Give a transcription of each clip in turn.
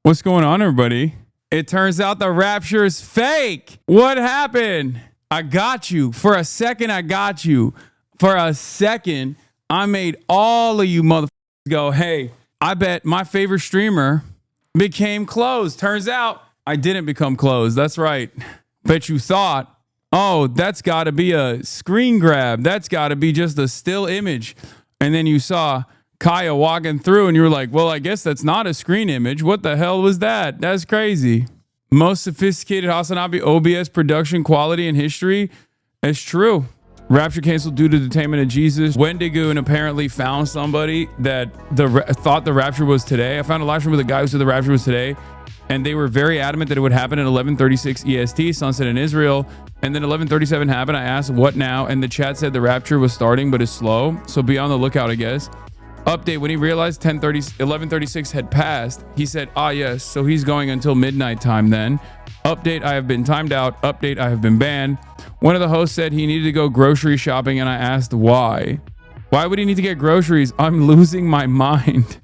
What's going on, everybody? It turns out the rapture is fake. What happened? I got you. For a second, I got you. For a second, I made all of you motherfuckers go, hey, I bet my favorite streamer became closed. Turns out I didn't become closed. That's right. Bet you thought, oh, that's got to be a screen grab. That's got to be just a still image. And then you saw Kaya walking through and you were like, well, I guess that's not a screen image. What the hell was that? That's crazy. Most sophisticated Hasan OBS production quality in history. It's true. Rapture canceled due to detainment of Jesus. Wendigoon apparently found somebody that thought the rapture was today. I found a live stream with a guy who said the rapture was today. And they were very adamant that it would happen at 11:36 EST, sunset in Israel. And then 11:37 happened. I asked, what now? And the chat said the rapture was starting, but it's slow. So be on the lookout, I guess. Update, when he realized 11:36 had passed, he said, yes, so he's going until midnight time then. Update, I have been timed out. Update, I have been banned. One of the hosts said he needed to go grocery shopping, and I asked why. Why would he need to get groceries? I'm losing my mind.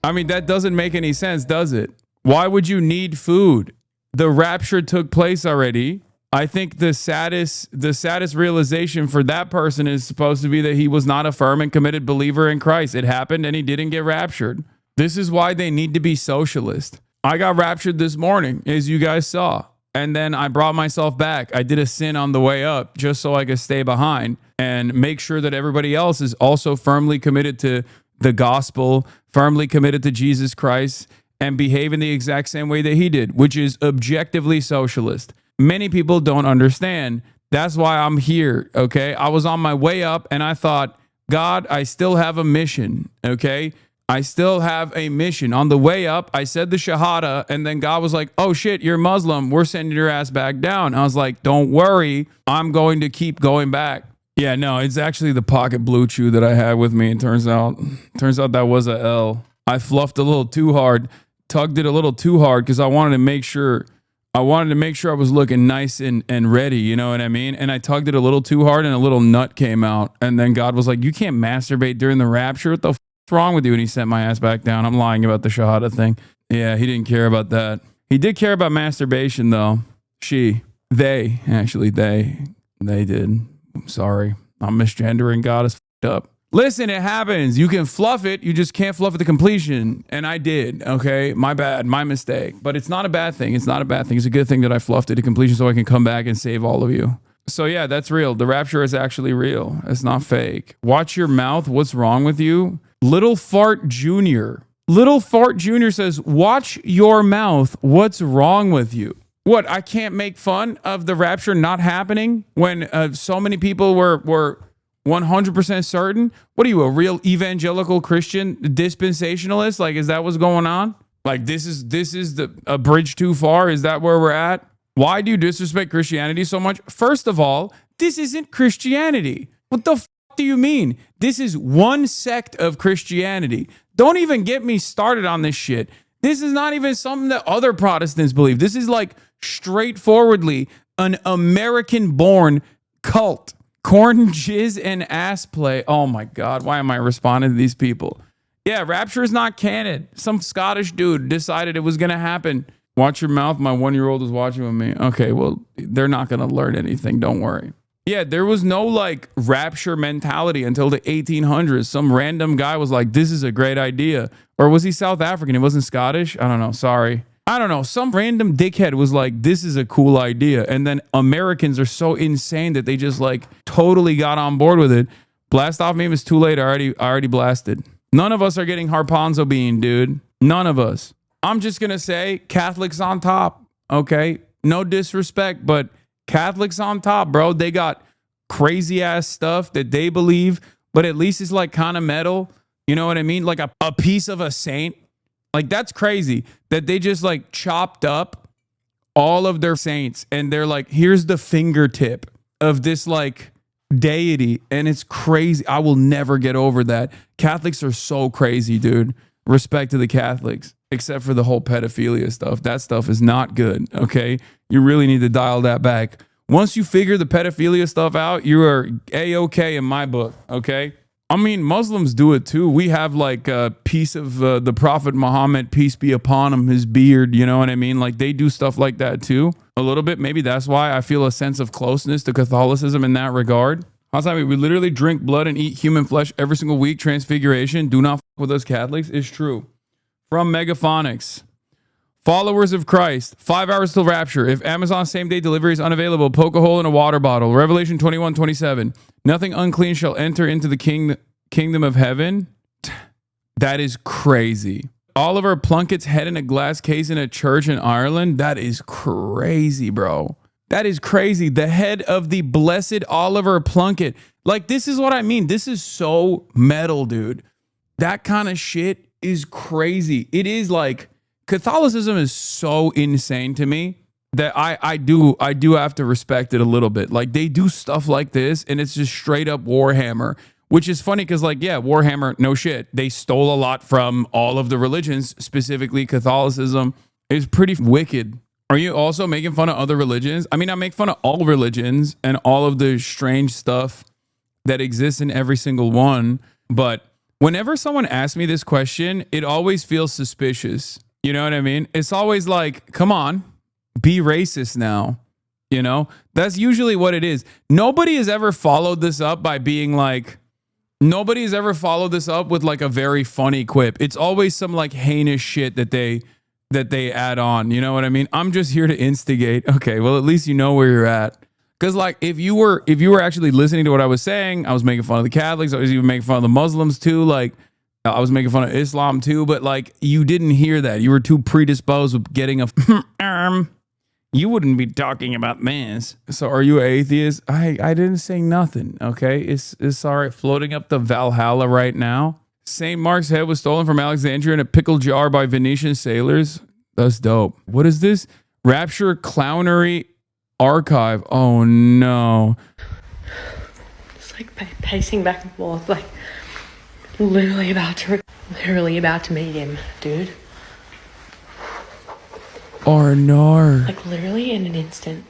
I mean, that doesn't make any sense, does it? Why would you need food? The rapture took place already. I think the saddest realization for that person is supposed to be that he was not a firm and committed believer in Christ. It happened and he didn't get raptured. This is why they need to be socialist. I got raptured this morning, as you guys saw. And then I brought myself back. I did a sin on the way up just so I could stay behind and make sure that everybody else is also firmly committed to the gospel, firmly committed to Jesus Christ, and behave in the exact same way that he did, which is objectively socialist. Many people don't understand. That's why I'm here, okay? I was on my way up and I thought, God, I still have a mission, okay? I still have a mission. On the way up, I said the Shahada, and then God was like, oh shit, you're Muslim. We're sending your ass back down. I was like, don't worry. I'm going to keep going back. Yeah, no, it's actually the pocket blue chew that I had with me. It turns out that was a L. I fluffed a little too hard, tugged it a little too hard because I wanted to make sure I was looking nice and ready, you know what I mean? And I tugged it a little too hard and a little nut came out. And then God was like, you can't masturbate during the rapture. What the f*** is wrong with you? And he sent my ass back down. I'm lying about the Shahada thing. Yeah, he didn't care about that. He did care about masturbation though. They did. I'm sorry. I'm misgendering. God is f***ed up. Listen, it happens. You can fluff it. You just can't fluff it to completion. And I did. Okay. My bad. My mistake. But it's not a bad thing. It's not a bad thing. It's a good thing that I fluffed it to completion so I can come back and save all of you. So yeah, that's real. The rapture is actually real. It's not fake. Watch your mouth. What's wrong with you? Little Fart Jr. Little Fart Jr. says, watch your mouth. What's wrong with you? What? I can't make fun of the rapture not happening when so many people were 100% certain? What are you, a real evangelical Christian dispensationalist? Like, is that what's going on? Like, this is a bridge too far? Is that where we're at? Why do you disrespect Christianity so much? First of all, this isn't Christianity. What the f*** do you mean? This is one sect of Christianity. Don't even get me started on this shit. This is not even something that other Protestants believe. This is like straightforwardly an American-born cult. Corn, jizz, and ass play. Oh my God. Why am I responding to these people? Yeah, rapture is not canon. Some Scottish dude decided it was going to happen. Watch your mouth. My 1-year-old is watching with me. Okay, well, they're not going to learn anything. Don't worry. Yeah, there was no like rapture mentality until the 1800s. Some random guy was like, this is a great idea. Or was he South African? It wasn't Scottish? I don't know. Sorry. I don't know. Some random dickhead was like, this is a cool idea. And then Americans are so insane that they just like totally got on board with it. Blast off meme is too late. I already blasted. None of us are getting Harponzo bean, dude. None of us. I'm just going to say Catholics on top. Okay. No disrespect, but Catholics on top, bro. They got crazy ass stuff that they believe, but at least it's like kind of metal. You know what I mean? Like a piece of a saint. Like, that's crazy that they just like chopped up all of their saints and they're like, here's the fingertip of this like deity. And it's crazy. I will never get over that. Catholics are so crazy, dude. Respect to the Catholics, except for the whole pedophilia stuff. That stuff is not good. Okay. You really need to dial that back. Once you figure the pedophilia stuff out, you are A-okay in my book. Okay. I mean, Muslims do it too. We have like a piece of the Prophet Muhammad, peace be upon him, his beard. You know what I mean? Like they do stuff like that too, a little bit. Maybe that's why I feel a sense of closeness to Catholicism in that regard. Hasan, we literally drink blood and eat human flesh every single week. Transfiguration. Do not fuck with us Catholics. Is true. From Megaphonics. Followers of Christ, 5 hours till rapture. If Amazon same-day delivery is unavailable, poke a hole in a water bottle. Revelation 21:27. Nothing unclean shall enter into the kingdom of heaven. That is crazy. Oliver Plunkett's head in a glass case in a church in Ireland. That is crazy, bro. That is crazy. The head of the blessed Oliver Plunkett. Like, this is what I mean. This is so metal, dude. That kind of shit is crazy. It is like... Catholicism is so insane to me that I do have to respect it a little bit. Like they do stuff like this and it's just straight up Warhammer, which is funny because like, yeah, Warhammer, no shit. They stole a lot from all of the religions, specifically Catholicism is pretty wicked. Are you also making fun of other religions? I mean, I make fun of all religions and all of the strange stuff that exists in every single one. But whenever someone asks me this question, it always feels suspicious. You know what I mean? It's always like, come on, be racist now. You know, that's usually what it is. Nobody has ever followed this up by being like, nobody has ever followed this up with like a very funny quip. It's always some like heinous shit that they add on. You know what I mean? I'm just here to instigate. Okay, well, at least you know where you're at. Because like if you were actually listening to what I was saying, I was making fun of the Catholics. I was even making fun of the Muslims too. Like, I was making fun of Islam too, but like you didn't hear that. You were too predisposed with getting a you wouldn't be talking about this. So are you an atheist? I didn't say nothing. Okay. It's all right. Floating up the Valhalla right now. St. Mark's head was stolen from Alexandria in a pickle jar by Venetian sailors. That's dope. What is this? Rapture Clownery Archive. Oh no. It's like pacing back and forth, like literally about to meet him, dude. Or no. Like literally in an instant.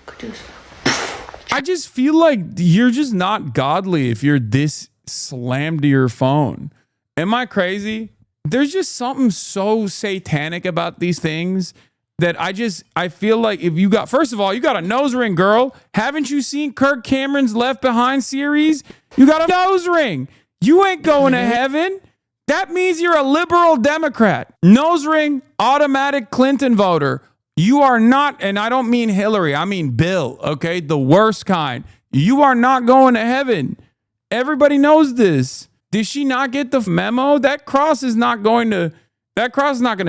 I just feel like you're just not godly if you're this slammed to your phone. Am I crazy? There's just something so satanic about these things that I feel like if you got, first of all, you got a nose ring, girl. Haven't you seen Kirk Cameron's Left Behind series? You got a nose ring. You ain't going to heaven. That means you're a liberal Democrat. Nose ring, automatic Clinton voter. You are not, and I don't mean Hillary, I mean Bill, okay? The worst kind. You are not going to heaven. Everybody knows this. Did she not get the memo? That cross is not going to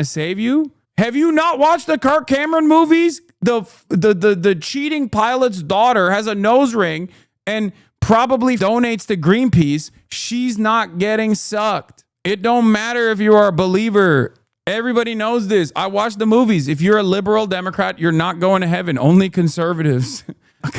save you. Have you not watched the Kirk Cameron movies? The cheating pilot's daughter has a nose ring and probably donates to Greenpeace. She's not getting sucked. It don't matter if you are a believer. Everybody knows this. I watch the movies. If you're a liberal Democrat, you're not going to heaven. Only conservatives.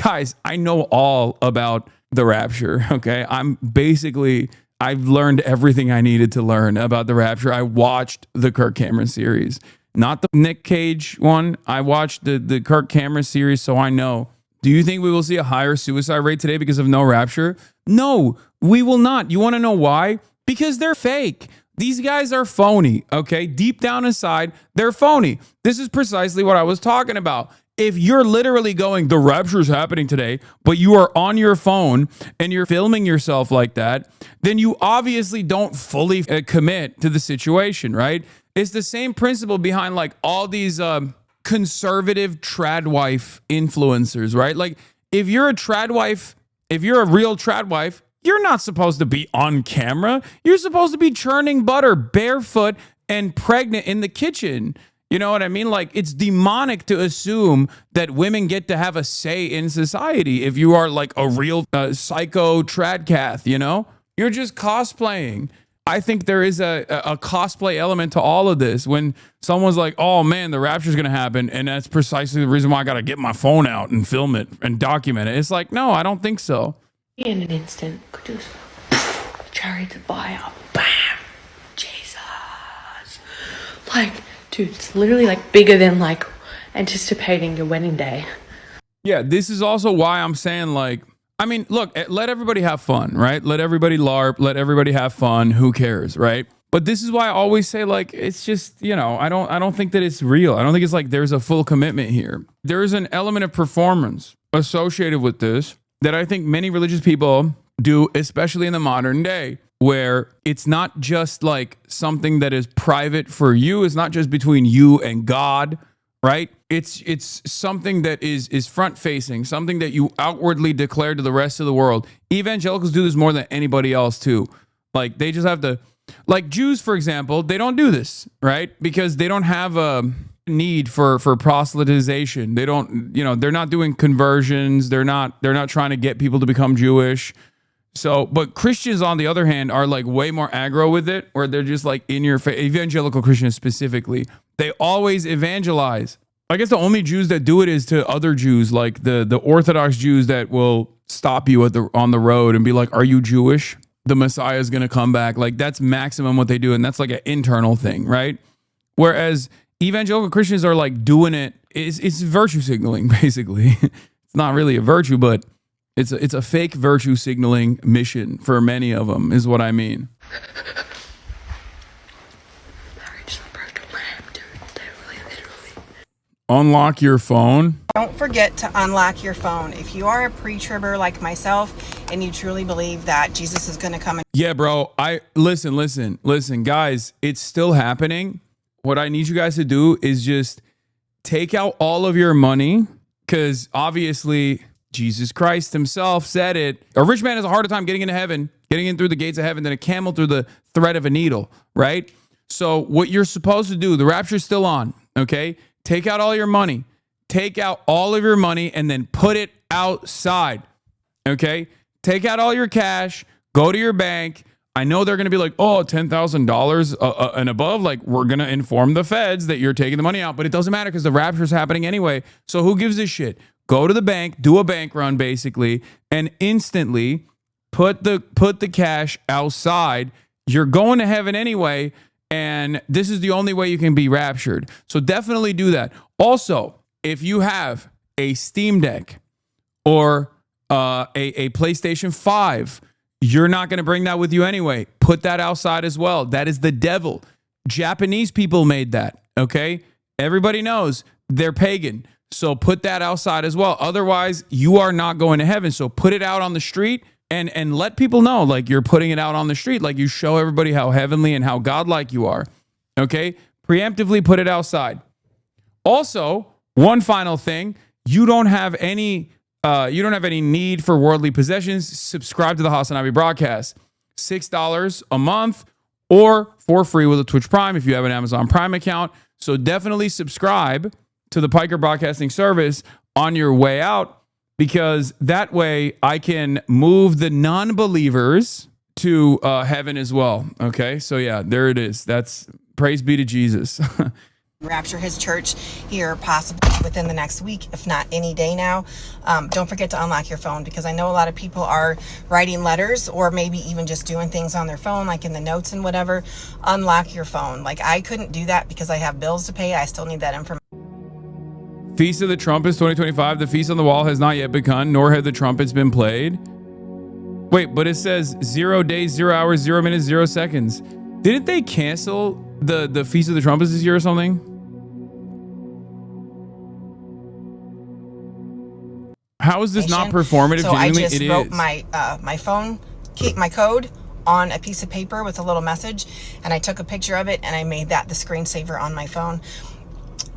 Guys, I know all about the rapture, okay? I've learned everything I needed to learn about the rapture. I watched the Kirk Cameron series. Not the Nick Cage one. I watched the Kirk Cameron series, so I know. Do you think we will see a higher suicide rate today because of no rapture? No, we will not. You want to know why? Because they're fake. These guys are phony, okay? Deep down inside, they're phony. This is precisely what I was talking about. If you're literally going, the rapture is happening today, but you are on your phone and you're filming yourself like that, then you obviously don't fully commit to the situation, right? It's the same principle behind like all these conservative trad wife influencers, right? Like if you're a trad wife, if you're a real trad wife, you're not supposed to be on camera. You're supposed to be churning butter barefoot and pregnant in the kitchen. You know what I mean? Like it's demonic to assume that women get to have a say in society if you are like a real psycho tradcath, you know? You're just cosplaying. I think there is a cosplay element to all of this when someone's like, oh man, the rapture is going to happen. And that's precisely the reason why I got to get my phone out and film it and document it. It's like, no, I don't think so. In an instant, could just chariots of fire, bam, Jesus. Like, dude, it's literally like bigger than like anticipating your wedding day. Yeah, this is also why I'm saying like, I mean, look, let everybody have fun, right? Let everybody LARP, let everybody have fun. Who cares, right? But this is why I always say, like, it's just, I don't think that it's real. I don't think it's like there's a full commitment here. There is an element of performance associated with this that I think many religious people do, especially in the modern day, where it's not just like something that is private for you. It's not just between you and God, right? It's something that is front facing, something that you outwardly declare to the rest of the world. Evangelicals do this more than anybody else too. Like they just have to, like Jews, for example, they don't do this, right? Because they don't have a need for proselytization. They don't, they're not doing conversions. They're not trying to get people to become Jewish. So, but Christians, on the other hand, are like way more aggro with it, where they're just like in your face. Evangelical Christians specifically, they always evangelize. I guess the only Jews that do it is to other Jews, like the Orthodox Jews that will stop you on the road and be like, "Are you Jewish? The Messiah is going to come back." Like that's maximum what they do, and that's like an internal thing, right? Whereas evangelical Christians are like doing it. It's virtue signaling, basically. It's not really a virtue, but it's a fake virtue signaling mission for many of them, is what I mean. Unlock your phone. Don't forget to unlock your phone. If you are a pre-tribber like myself and you truly believe that Jesus is going to come. Yeah, bro. Listen, guys, it's still happening. What I need you guys to do is just take out all of your money, because obviously Jesus Christ himself said it. A rich man has a harder time getting into heaven, getting in through the gates of heaven, than a camel through the thread of a needle, right? So what you're supposed to do, the rapture's still on, okay? Take out all your money. Take out all of your money and then put it outside, okay? Take out all your cash. Go to your bank. I know they're going to be like, oh, $10,000 and above. Like, we're going to inform the feds that you're taking the money out. But it doesn't matter because the rapture's happening anyway. So who gives a shit? Go to the bank, do a bank run, basically, and instantly put the cash outside. You're going to heaven anyway. And this is the only way you can be raptured. So definitely do that. Also, if you have a Steam Deck or a PlayStation 5, you're not going to bring that with you anyway. Put that outside as well. That is the devil. Japanese people made that, okay? Everybody knows they're pagan. So put that outside as well. Otherwise, you are not going to heaven. So put it out on the street. And let people know, like, you're putting it out on the street, like you show everybody how heavenly and how godlike you are. Okay? Preemptively put it outside. Also, one final thing, you don't have any need for worldly possessions. Subscribe to the Hasan broadcast. $6 a month or for free with a Twitch Prime if you have an Amazon Prime account. So definitely subscribe to the Piker Broadcasting Service on your way out, because that way I can move the non-believers to heaven as well. Okay, so yeah, there it is. That's praise be to Jesus. Rapture his church here possibly within the next week, if not any day now. Don't forget to unlock your phone, because I know a lot of people are writing letters or maybe even just doing things on their phone, like in the notes and whatever. Unlock your phone. Like, I couldn't do that because I have bills to pay. I still need that information. Feast of the Trumpets 2025. The feast on the wall has not yet begun, nor have the trumpets been played. Wait, but it says 0 days, 0 hours, 0 minutes, 0 seconds. Didn't they cancel the Feast of the Trumpets this year or something? How is this not performative? So I just wrote my phone, my code on a piece of paper with a little message, and I took a picture of it and I made that the screensaver on my phone.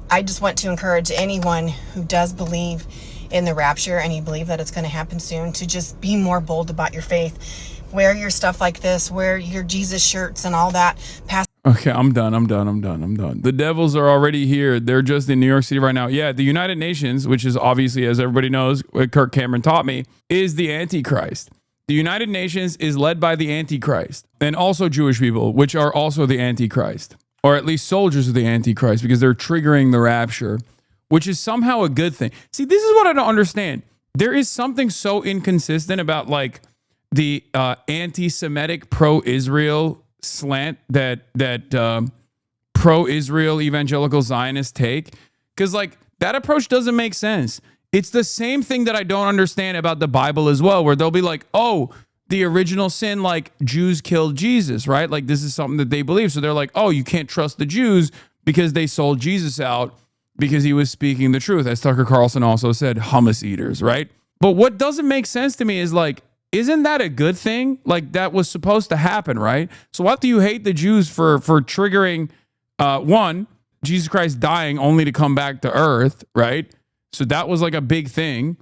I just want to encourage anyone who does believe in the rapture and you believe that it's going to happen soon to just be more bold about your faith. Wear your stuff like this, wear your Jesus shirts and all that. Okay, I'm done. The devils are already here. They're just in New York City right now. Yeah, the United Nations, which is obviously, as everybody knows, what Kirk Cameron taught me, is the Antichrist. The United Nations is led by the Antichrist, and also Jewish people, which are also the Antichrist. Or at least soldiers of the Antichrist, because they're triggering the rapture, which is somehow a good thing. See, this is what I don't understand. There is something so inconsistent about like the anti-Semitic pro-Israel slant that pro-Israel evangelical Zionists take, because like that approach doesn't make sense. It's the same thing that I don't understand about the Bible as well, where they'll be like, oh, the original sin, like Jews killed Jesus, right? Like this is something that they believe. So they're like, oh, you can't trust the Jews because they sold Jesus out because he was speaking the truth. As Tucker Carlson also said, hummus eaters, right? But what doesn't make sense to me is like, isn't that a good thing? Like that was supposed to happen, right? So why do you hate the Jews for triggering, one, Jesus Christ dying only to come back to earth, right? So that was like a big thing.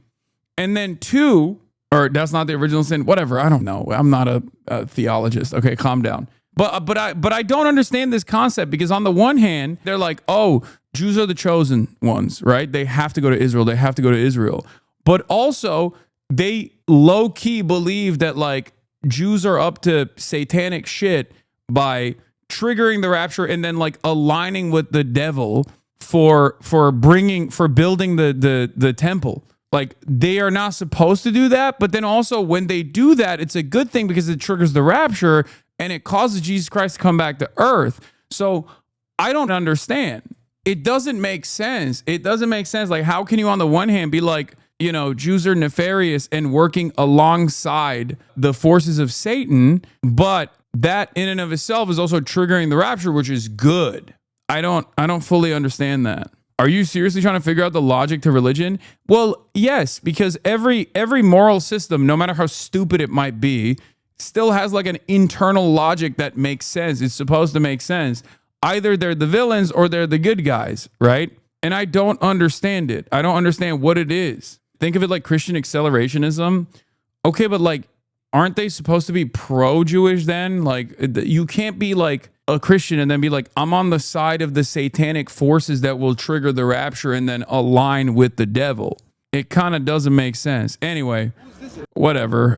And then two, or that's not the original sin, whatever, I don't know. I'm not a theologist. Okay, calm down. But I don't understand this concept, because on the one hand, they're like, oh, Jews are the chosen ones, right? They have to go to Israel. They have to go to Israel. But also, they low-key believe that like Jews are up to satanic shit by triggering the rapture and then like aligning with the devil for building the temple. Like they are not supposed to do that, but then also when they do that, it's a good thing because it triggers the rapture and it causes Jesus Christ to come back to earth. So I don't understand. It doesn't make sense. It doesn't make sense. Like, how can you on the one hand be like, you know, Jews are nefarious and working alongside the forces of Satan, but that in and of itself is also triggering the rapture, which is good. I don't fully understand that. Are you seriously trying to figure out the logic to religion? Well, yes, because every moral system, no matter how stupid it might be, still has like an internal logic that makes sense. It's supposed to make sense. Either they're the villains or they're the good guys, right? And I don't understand it. I don't understand what it is. Think of it like Christian accelerationism. Okay, but like, aren't they supposed to be pro-Jewish then? Like, you can't be like a Christian and then be like, I'm on the side of the satanic forces that will trigger the rapture and then align with the devil. It kind of doesn't make sense. Anyway, whatever.